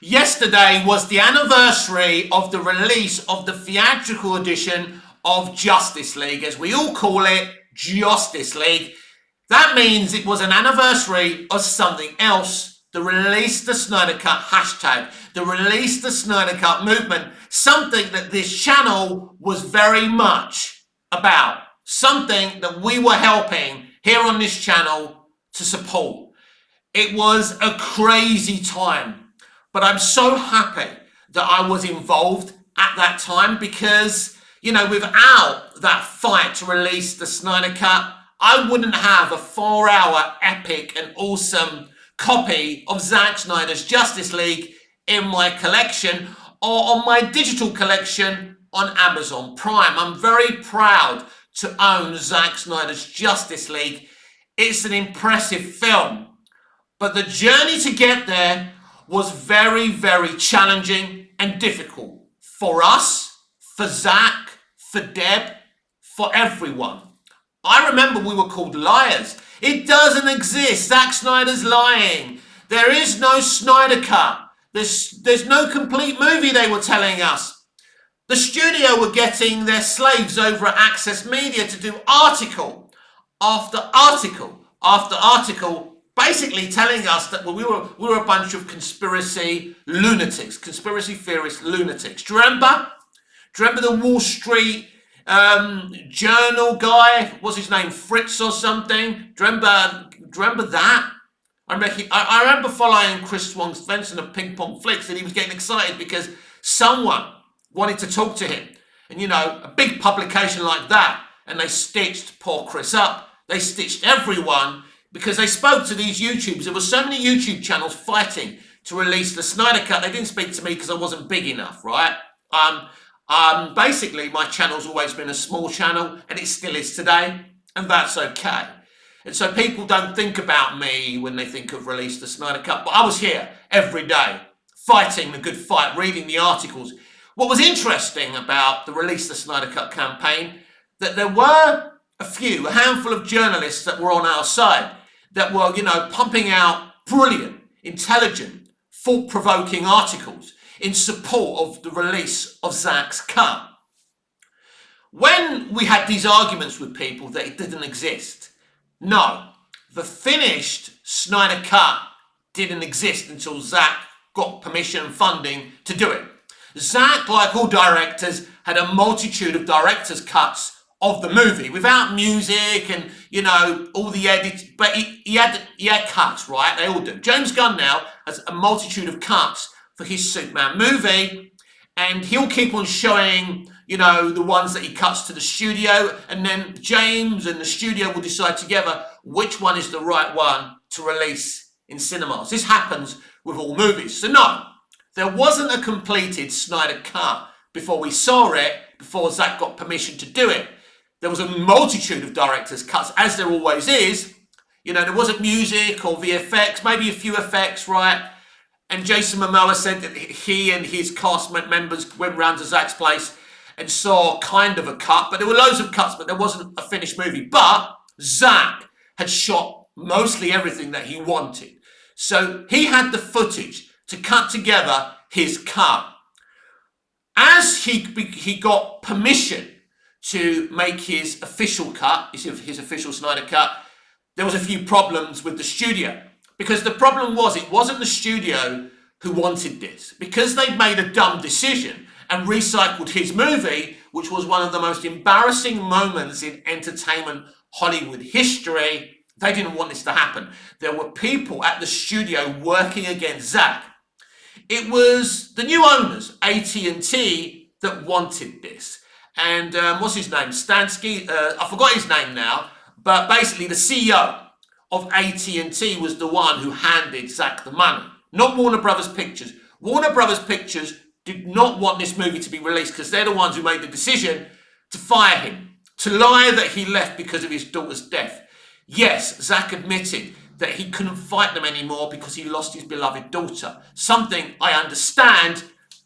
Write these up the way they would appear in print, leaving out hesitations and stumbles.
Yesterday was the anniversary of the release of the theatrical edition of Justice League, as we all call it, Justice League. That means it was an anniversary of something else. The Release the Snyder Cut hashtag, the Release the Snyder Cut movement, something that this channel was very much about, something that we were helping here on this channel to support. It was a crazy time. But I'm so happy that I was involved at that time because, without that fight to release the Snyder Cut, I wouldn't have a 4-hour epic and awesome copy of Zack Snyder's Justice League in my collection or on my digital collection on Amazon Prime. I'm very proud to own Zack Snyder's Justice League. It's an impressive film, but the journey to get there was very, very challenging and difficult for us, for Zack, for Deb, for everyone. I remember we were called liars. It doesn't exist. Zack Snyder's lying. There is no Snyder Cut. There's no complete movie, they were telling us. The studio were getting their slaves over at Access Media to do article after article after article, basically telling us that we were a bunch of conspiracy lunatics, conspiracy theorist lunatics. Do you remember? Do you remember the Wall Street Journal guy? What's his name? Fritz or something? Do you remember that? I remember following Chris Wong Svensson of Ping Pong Flicks, and he was getting excited because someone wanted to talk to him. And a big publication like that, and they stitched poor Chris up. They stitched everyone, because they spoke to these YouTubers. There were so many YouTube channels fighting to release the Snyder Cut. They didn't speak to me because I wasn't big enough, right? Basically, my channel's always been a small channel, and it still is today, and that's okay. And so people don't think about me when they think of release the Snyder Cut, but I was here every day, fighting the good fight, reading the articles. What was interesting about the Release the Snyder Cut campaign, that there were a handful of journalists that were on our side, that were, pumping out brilliant, intelligent, thought-provoking articles in support of the release of Zack's cut. When we had these arguments with people that it didn't exist, no, the finished Snyder Cut didn't exist until Zack got permission and funding to do it. Zack, like all directors, had a multitude of director's cuts of the movie without music and all the edits, but he had cuts, right? They all do. James Gunn now has a multitude of cuts for his Superman movie, and he'll keep on showing the ones that he cuts to the studio, and then James and the studio will decide together which one is the right one to release in cinemas. This happens with all movies. So no, there wasn't a completed Snyder Cut before we saw it, before Zack got permission to do it. There was a multitude of director's cuts, as there always is. There wasn't music or VFX, maybe a few effects, right? And Jason Momoa said that he and his cast members went round to Zack's place and saw kind of a cut, but there were loads of cuts, but there wasn't a finished movie. But Zack had shot mostly everything that he wanted. So he had the footage to cut together his cut. As he got permission to make his official cut, his official Snyder Cut, there was a few problems with the studio. Because the problem was, it wasn't the studio who wanted this. Because they'd made a dumb decision and recycled his movie, which was one of the most embarrassing moments in entertainment Hollywood history, they didn't want this to happen. There were people at the studio working against Zack. It was the new owners, AT&T, that wanted this. And what's his name? Stansky? I forgot his name now. But basically, the CEO of AT&T was the one who handed Zack the money, not Warner Brothers Pictures. Warner Brothers Pictures did not want this movie to be released because they're the ones who made the decision to fire him, to lie that he left because of his daughter's death. Yes, Zack admitted that he couldn't fight them anymore because he lost his beloved daughter. Something I understand,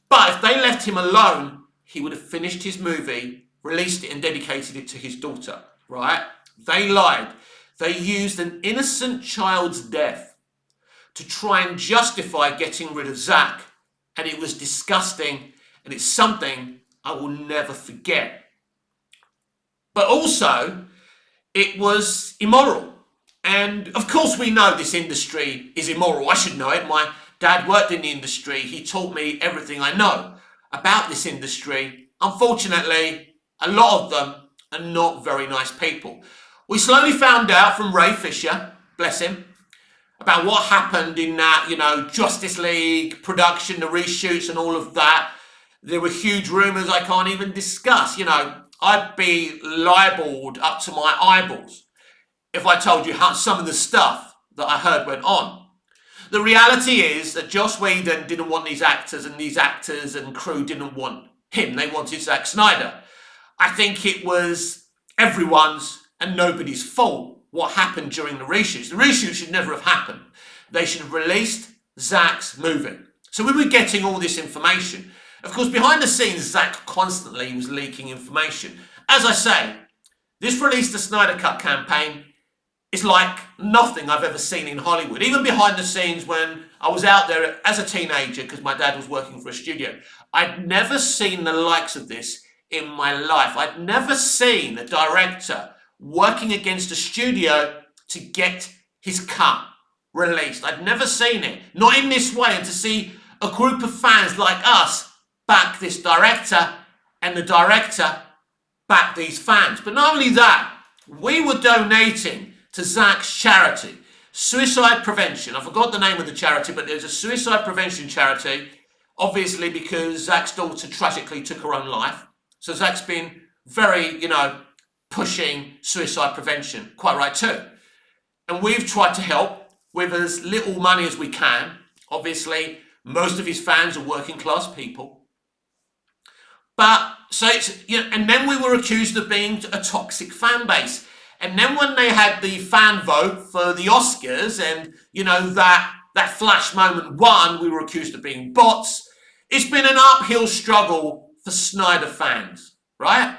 but if they left him alone, he would have finished his movie, released it and dedicated it to his daughter, right? They lied. They used an innocent child's death to try and justify getting rid of Zack and it was disgusting, and it's something I will never forget. But also, it was immoral. And of course, we know this industry is immoral. I should know it. My dad worked in the industry. He taught me everything I know about this industry. Unfortunately, a lot of them are not very nice people. We slowly found out from Ray Fisher, bless him, about what happened in that, Justice League production, the reshoots and all of that. There were huge rumours I can't even discuss. I'd be libelled up to my eyeballs if I told you how some of the stuff that I heard went on. The reality is that Joss Whedon didn't want these actors and crew didn't want him. They wanted Zack Snyder. I think it was everyone's and nobody's fault what happened during the reshoots. The reshoots should never have happened. They should have released Zack's movie. So we were getting all this information. Of course, behind the scenes, Zack constantly was leaking information. As I say, this Release the Snyder Cut campaign is like nothing I've ever seen in Hollywood. Even behind the scenes when I was out there as a teenager, because my dad was working for a studio, I'd never seen the likes of this in my life. I'd never seen a director working against a studio to get his cut released. I'd never seen it. Not in this way. And to see a group of fans like us back this director and the director back these fans. But not only that, we were donating to Zack's charity, Suicide Prevention. I forgot the name of the charity, but there's a suicide prevention charity, obviously because Zack's daughter tragically took her own life. So Zack's been very, pushing suicide prevention, quite right too. And we've tried to help with as little money as we can. Obviously, most of his fans are working class people. But, so it's, and then we were accused of being a toxic fan base. And then when they had the fan vote for the Oscars and, that flash moment won, we were accused of being bots. It's been an uphill struggle for Snyder fans, right?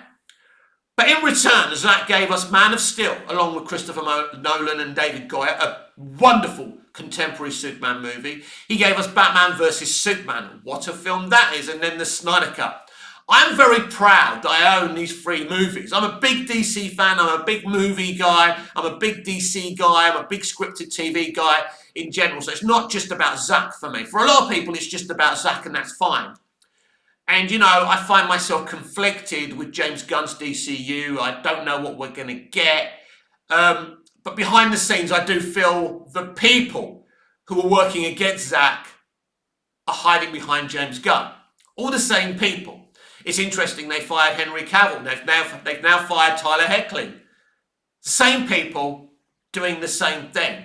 But in return, Zack gave us Man of Steel, along with Christopher Nolan and David Goyer, a wonderful contemporary Superman movie. He gave us Batman vs. Superman. What a film that is. And then the Snyder Cut. I'm very proud that I own these 3 movies. I'm a big DC fan. I'm a big movie guy. I'm a big DC guy. I'm a big scripted TV guy in general. So it's not just about Zack for me. For a lot of people, it's just about Zack, and that's fine. And, I find myself conflicted with James Gunn's DCU. I don't know what we're going to get. But behind the scenes, I do feel the people who are working against Zack are hiding behind James Gunn. All the same people. It's interesting, they fired Henry Cavill. They've now fired Tyler Hoechlin. Same people doing the same thing.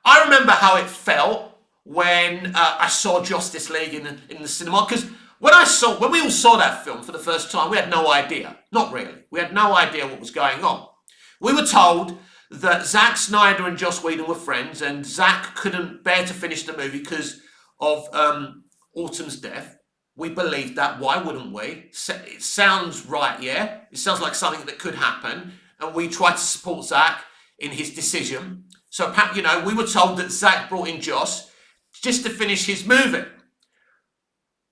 I remember how it felt when I saw Justice League in the cinema, because when we all saw that film for the first time, we had no idea. Not really. We had no idea what was going on. We were told that Zack Snyder and Joss Whedon were friends, and Zack couldn't bear to finish the movie because of Autumn's death. We believed that. Why wouldn't we? It sounds right, yeah? It sounds like something that could happen. And we tried to support Zack in his decision. So, we were told that Zack brought in Joss just to finish his movie.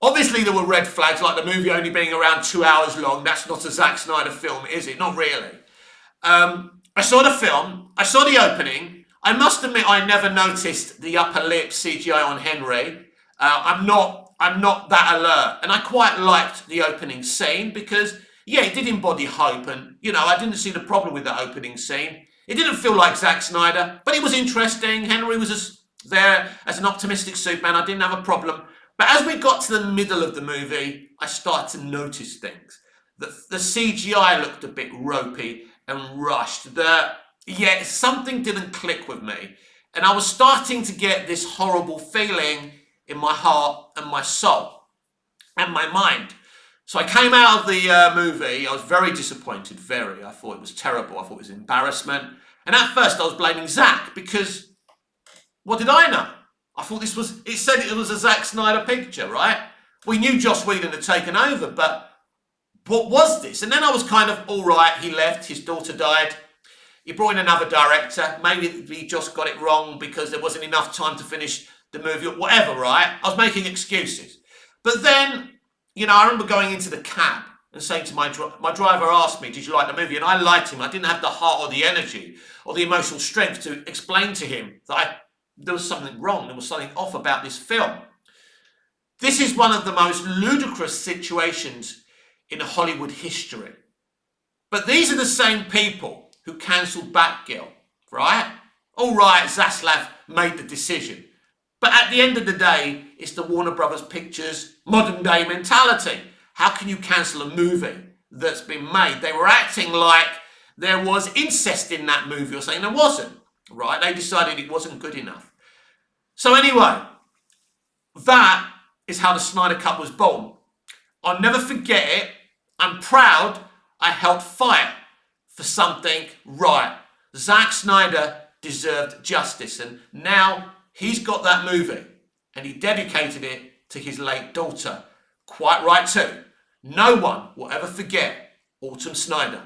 Obviously, there were red flags, like the movie only being around 2 hours long. That's not a Zack Snyder film, is it? Not really. I saw the film. I saw the opening. I must admit, I never noticed the upper lip CGI on Henry. I'm not that alert. And I quite liked the opening scene because, it did embody hope. And, I didn't see the problem with that opening scene. It didn't feel like Zack Snyder, but it was interesting. Henry was there as an optimistic Superman. I didn't have a problem. But as we got to the middle of the movie, I started to notice things. The CGI looked a bit ropey and rushed. Something didn't click with me. And I was starting to get this horrible feeling in my heart and my soul and my mind. So I came out of the movie. I was very disappointed, I thought it was terrible. I thought it was embarrassment. And at first I was blaming Zack because what did I know? I thought it said it was a Zack Snyder picture, right? We knew Joss Whedon had taken over, but what was this? And then I was kind of, all right, he left, his daughter died. He brought in another director. Maybe he just got it wrong because there wasn't enough time to finish the movie or whatever, right? I was making excuses. But then, I remember going into the cab and saying to my driver asked me, did you like the movie? And I liked him. I didn't have the heart or the energy or the emotional strength to explain to him that there was something wrong, there was something off about this film. This is one of the most ludicrous situations in Hollywood history. But these are the same people who cancelled Batgirl, right? All right, Zaslav made the decision. But at the end of the day, it's the Warner Brothers Pictures modern day mentality. How can you cancel a movie that's been made? They were acting like there was incest in that movie or something. There wasn't, right? They decided it wasn't good enough. So anyway, that is how the Snyder Cut was born. I'll never forget it. I'm proud I helped fight for something right. Zack Snyder deserved justice, and now he's got that movie and he dedicated it to his late daughter. Quite right too. No one will ever forget Autumn Snyder.